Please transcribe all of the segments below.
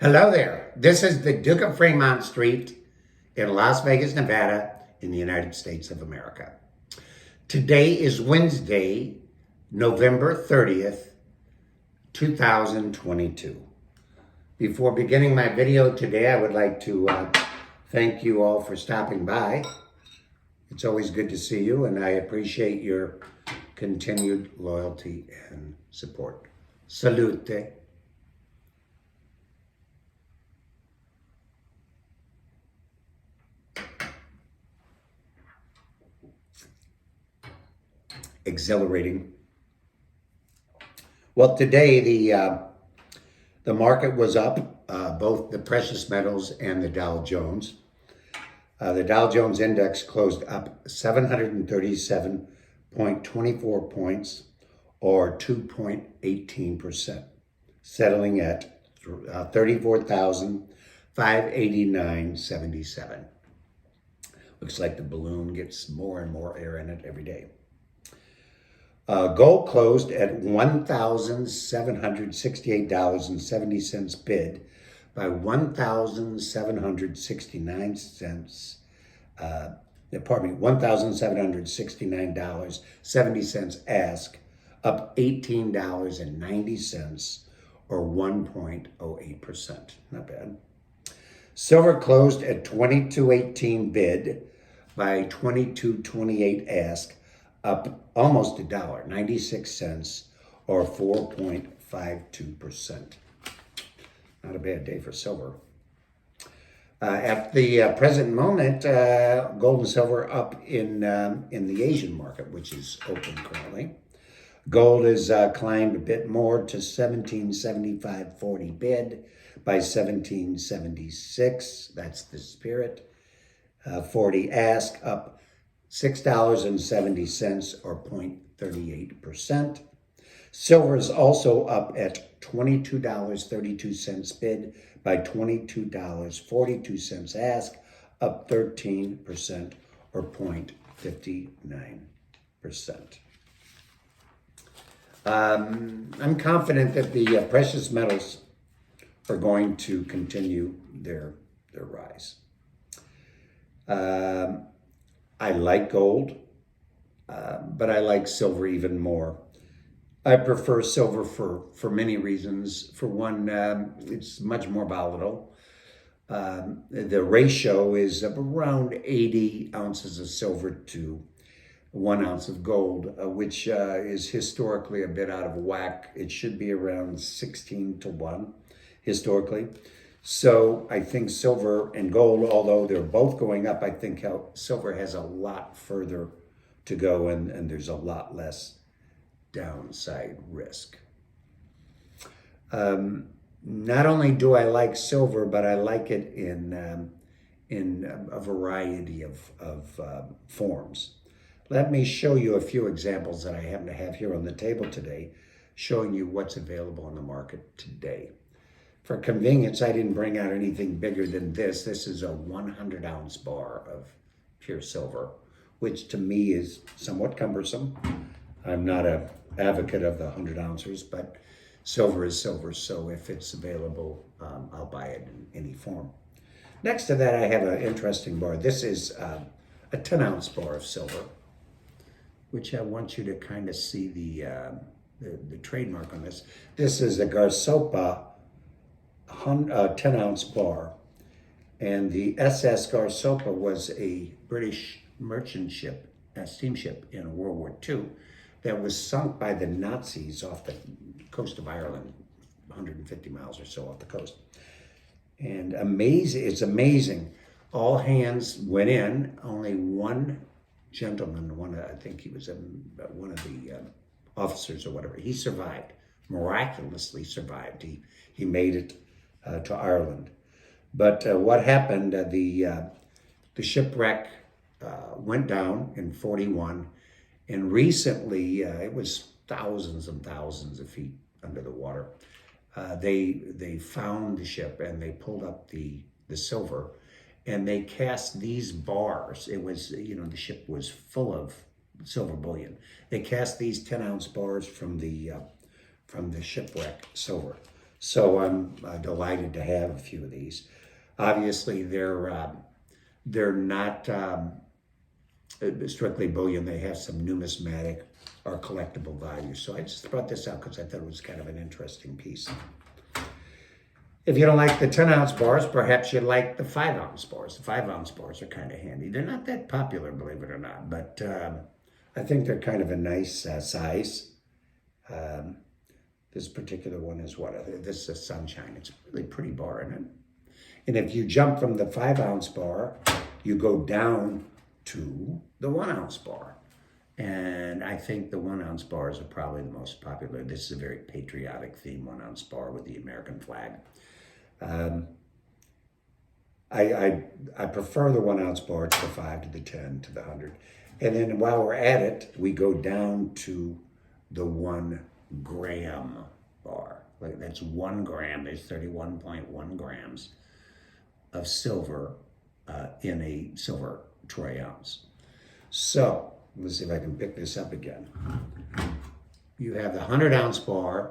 Hello there. This is the Duke of Fremont Street in Las Vegas, Nevada, in the United States of America. Today is Wednesday, November 30th, 2022. Before beginning my video today, I would like to thank you all for stopping by. It's always good to see you, and I appreciate your continued loyalty and support. Salute. Exhilarating. Well, today the market was up, both the precious metals and the Dow Jones. The Dow Jones Index closed up 737.24 points, or 2.18%, settling at 34,589.77. Looks like the balloon gets more and more air in it every day. Gold closed at $1,768.70 bid by $1,769.70 ask, up $18.90 or 1.08%. Not bad. Silver closed at $22.18 bid by $22.28 ask, up almost $1, 96 cents, or 4.52%. Not a bad day for silver. At the present moment, gold and silver up in the Asian market, which is open currently. Gold has climbed a bit more to 1775.40 bid by 1776. That's the spirit. 40 ask, up $6.70 or 0.38%. Silver is also up at $22.32 bid by $22.42 ask, up 13% or 0.59%. I'm confident that the precious metals are going to continue their rise. I like gold, but I like silver even more. I prefer silver for many reasons. For one, it's much more volatile. The ratio is around 80 ounces of silver to 1 ounce of gold, which is historically a bit out of whack. It should be around 16 to 1 historically. So I think silver and gold, although they're both going up, I think how silver has a lot further to go, and there's a lot less downside risk. Not only do I like silver, but I like it in a variety of forms. Let me show you a few examples that I happen to have here on the table today, showing you what's available on the market today. For convenience, I didn't bring out anything bigger than this. This is a 100-ounce bar of pure silver, which to me is somewhat cumbersome. I'm not an advocate of the 100 ounces, but silver is silver, so if it's available, I'll buy it in any form. Next to that, I have an interesting bar. This is a 10-ounce bar of silver, which I want you to kind of see the trademark on this. This is a Garsopa 10-ounce bar, and the SS Garsopa was a British merchant ship, a steamship in World War II that was sunk by the Nazis off the coast of Ireland, 150 miles or so off the coast. And it's amazing. All hands went in. Only one gentleman, I think he was one of the officers or whatever, he survived, miraculously survived. He made it to Ireland. But what happened, the shipwreck went down in 41, and recently, it was thousands and thousands of feet under the water. They found the ship and they pulled up the silver, and they cast these bars. It was, the ship was full of silver bullion. They cast these 10-ounce bars from the shipwreck silver. So I'm delighted to have a few of these. Obviously, they're not strictly bullion. They have some numismatic or collectible value. So I just brought this out because I thought it was kind of an interesting piece. If you don't like the 10-ounce bars, perhaps you like the 5-ounce bars. The 5-ounce bars are kind of handy. They're not that popular, believe it or not, but I think they're kind of a nice size. This particular one is this is a Sunshine. It's a really pretty bar, isn't it? And if you jump from the 5-ounce bar, you go down to the 1-ounce bar. And I think the 1-ounce bars are probably the most popular. This is a very patriotic theme 1-ounce bar with the American flag. I prefer the 1-ounce bar to the 5, to the 10, to the 100. And then while we're at it, we go down to the 1 gram bar. Like that's 1 gram. There's 31.1 grams of silver in a silver troy ounce. So let's see if I can pick this up again. You have the 100-ounce bar,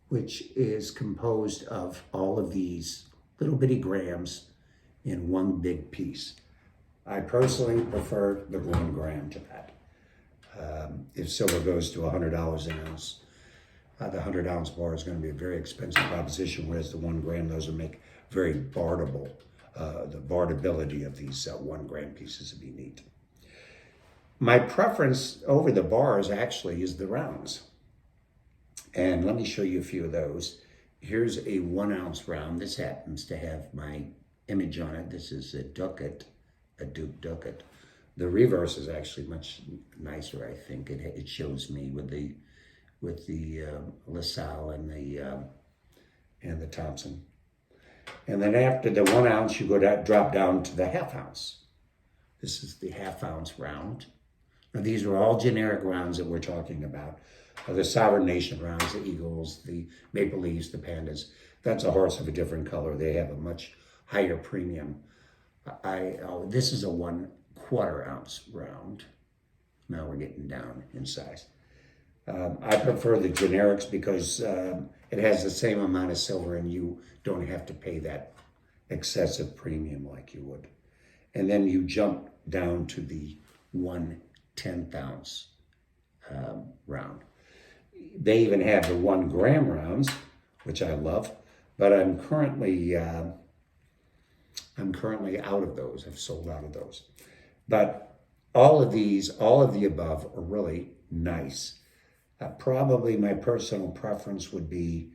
which is composed of all of these little bitty grams in one big piece. I personally prefer the 1 gram to that. If silver goes to $100 an ounce, the 100-ounce bar is going to be a very expensive proposition, whereas the 1 gram, those will make very barterable. The barterability of these 1 gram pieces would be neat. My preference over the bars actually is the rounds. And let me show you a few of those. Here's a 1-ounce round. This happens to have my image on it. This is a Ducat, a Duke Ducat. The reverse is actually much nicer, I think. It shows me with the LaSalle and the Thompson. And then after the 1 ounce, you drop down to the 1/2 ounce. This is the 1/2 ounce round. Now these are all generic rounds that we're talking about. The Sovereign Nation rounds, the Eagles, the Maple Leafs, the Pandas. That's a horse of a different color. They have a much higher premium. This is a 1/4 ounce round. Now we're getting down in size. I prefer the generics because it has the same amount of silver and you don't have to pay that excessive premium like you would. And then you jump down to the 1/10 ounce round. They even have the 1 gram rounds, which I love, but I'm currently out of those. I've sold out of those. But all of the above are really nice. Probably my personal preference would be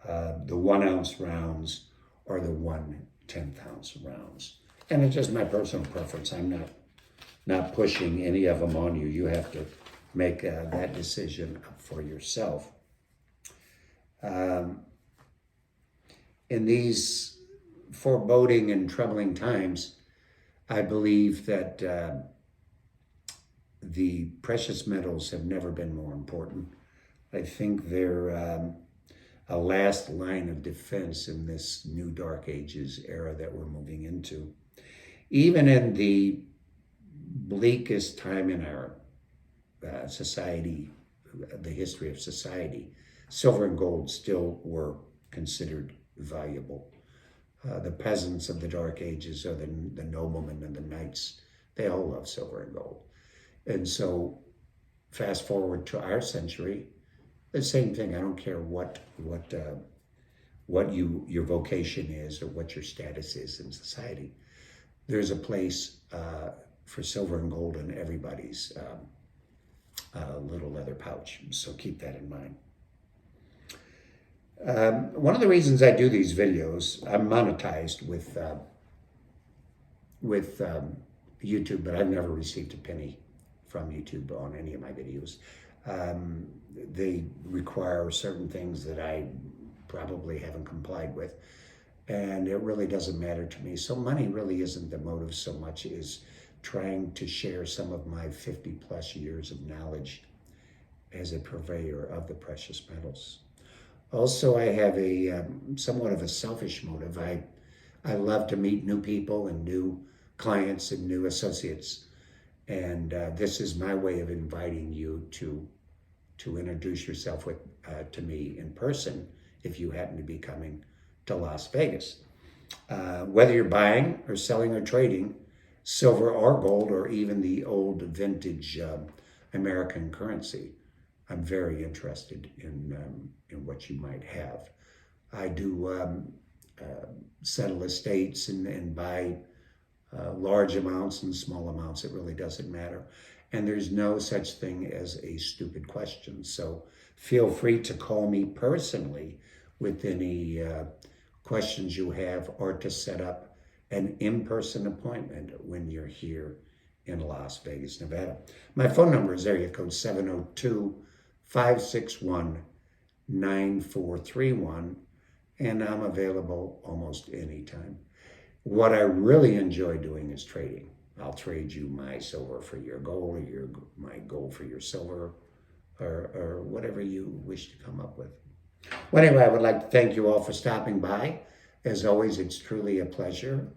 the 1 ounce rounds or the 1/10 ounce rounds. And it's just my personal preference. I'm not pushing any of them on you. You have to make that decision for yourself. In these foreboding and troubling times, I believe that the precious metals have never been more important. I think they're a last line of defense in this new Dark Ages era that we're moving into. Even in the bleakest time in our society, the history of society, silver and gold still were considered valuable. The peasants of the Dark Ages, or the noblemen and the knights, they all love silver and gold. And so fast forward to our century, the same thing. I don't care what your vocation is or what your status is in society. There's a place for silver and gold in everybody's little leather pouch. So keep that in mind. One of the reasons I do these videos, I'm monetized with YouTube, but I've never received a penny from YouTube on any of my videos. They require certain things that I probably haven't complied with, and it really doesn't matter to me. So money really isn't the motive so much as trying to share some of my 50 plus years of knowledge as a purveyor of the precious metals. Also, I have a somewhat of a selfish motive. I love to meet new people and new clients and new associates. And this is my way of inviting you to introduce yourself to me in person if you happen to be coming to Las Vegas. Whether you're buying or selling or trading silver or gold or even the old vintage American currency, I'm very interested in what you might have. I do settle estates and buy large amounts and small amounts. It really doesn't matter. And there's no such thing as a stupid question. So feel free to call me personally with any questions you have, or to set up an in-person appointment when you're here in Las Vegas, Nevada. My phone number is area code 702-561-9431, and I'm available almost anytime. What I really enjoy doing is trading. I'll trade you my silver for your gold, or my gold for your silver, or whatever you wish to come up with. Well, anyway, I would like to thank you all for stopping by. As always, it's truly a pleasure.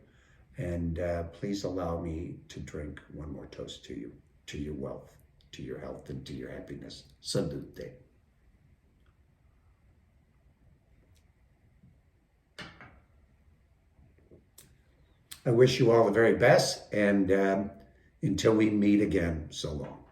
And please allow me to drink one more toast to you, to your wealth, to your health, and to your happiness. Salute. I wish you all the very best, and until we meet again, so long.